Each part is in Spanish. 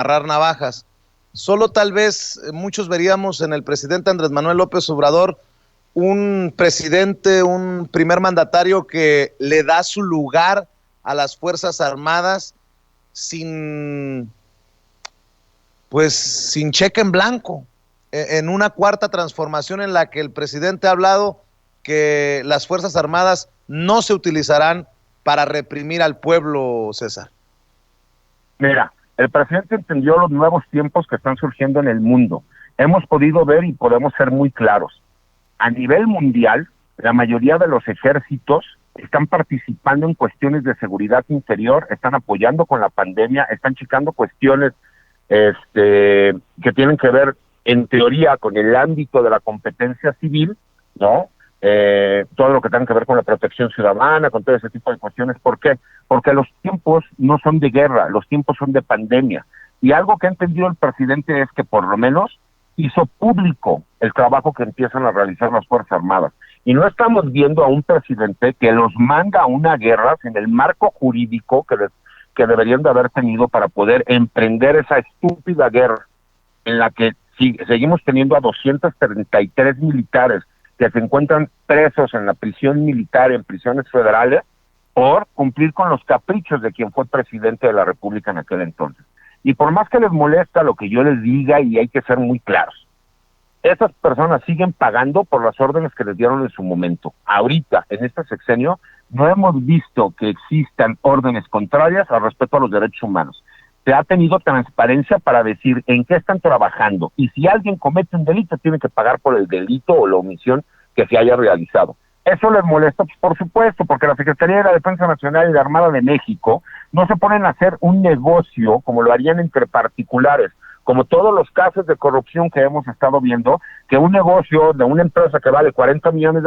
amarrar navajas. Solo tal vez muchos veríamos en el presidente Andrés Manuel López Obrador un presidente, un primer mandatario que le da su lugar a las Fuerzas Armadas sin, pues, sin cheque en blanco, en una cuarta transformación en la que el presidente ha hablado que las Fuerzas Armadas no se utilizarán para reprimir al pueblo, César. Mira, el presidente entendió los nuevos tiempos que están surgiendo en el mundo. Hemos podido ver y podemos ser muy claros. A nivel mundial, la mayoría de los ejércitos están participando en cuestiones de seguridad interior, están apoyando con la pandemia, están checando cuestiones que tienen que ver, en teoría, con el ámbito de la competencia civil, ¿no? Todo lo que tenga que ver con la protección ciudadana, con todo ese tipo de cuestiones. ¿Por qué? Porque los tiempos no son de guerra, los tiempos son de pandemia. Y algo que ha entendido el presidente es que por lo menos hizo público el trabajo que empiezan a realizar las Fuerzas Armadas. Y no estamos viendo a un presidente que los manda a una guerra sin el marco jurídico que deberían de haber tenido para poder emprender esa estúpida guerra en la que seguimos teniendo a 233 militares que se encuentran presos en la prisión militar, en prisiones federales, por cumplir con los caprichos de quien fue presidente de la República en aquel entonces. Y por más que les molesta lo que yo les diga, y hay que ser muy claros, esas personas siguen pagando por las órdenes que les dieron en su momento. Ahorita, en este sexenio, no hemos visto que existan órdenes contrarias al respeto a los derechos humanos. Se ha tenido transparencia para decir en qué están trabajando, y si alguien comete un delito, tiene que pagar por el delito o la omisión que se haya realizado. ¿Eso les molesta? Pues por supuesto, porque la Secretaría de la Defensa Nacional y la Armada de México no se ponen a hacer un negocio como lo harían entre particulares, como todos los casos de corrupción que hemos estado viendo, que un negocio de una empresa que vale $40 millones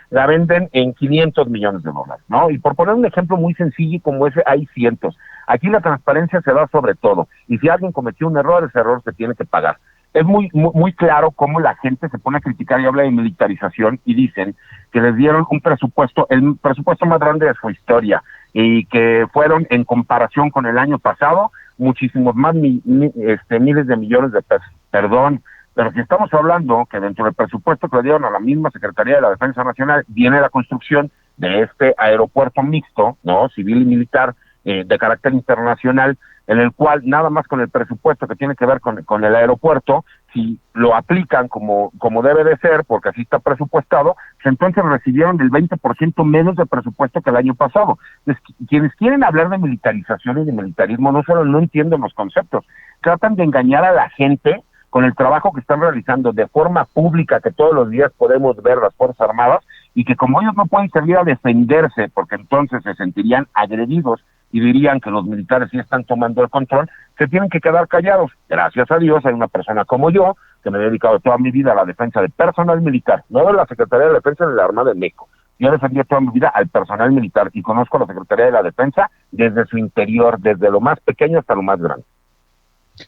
la venden en $500 millones, ¿no? Y por poner un ejemplo muy sencillo como ese, hay cientos. Aquí la transparencia se da sobre todo, y si alguien cometió un error, ese error se tiene que pagar. Es muy claro cómo la gente se pone a criticar y habla de militarización y dicen que les dieron un presupuesto, el presupuesto más grande de su historia, y que fueron, en comparación con el año pasado, muchísimos más miles de millones de pesos. Perdón, pero si estamos hablando que dentro del presupuesto que le dieron a la misma Secretaría de la Defensa Nacional viene la construcción de este aeropuerto mixto, ¿no? Civil y militar, de carácter internacional, en el cual nada más con el presupuesto que tiene que ver con el aeropuerto, si lo aplican como debe de ser, porque así está presupuestado, pues entonces recibieron el 20% menos de presupuesto que el año pasado. Entonces, quienes quieren hablar de militarización y de militarismo no solo no entienden los conceptos, tratan de engañar a la gente con el trabajo que están realizando de forma pública, que todos los días podemos ver las Fuerzas Armadas, y que como ellos no pueden salir a defenderse, porque entonces se sentirían agredidos y dirían que los militares sí están tomando el control, se tienen que quedar callados. Gracias a Dios hay una persona como yo, que me he dedicado toda mi vida a la defensa del personal militar, no de la Secretaría de Defensa de la Armada de México. Yo he defendido toda mi vida al personal militar y conozco a la Secretaría de la Defensa desde su interior, desde lo más pequeño hasta lo más grande.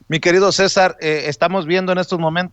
Mi querido César, estamos viendo en estos momentos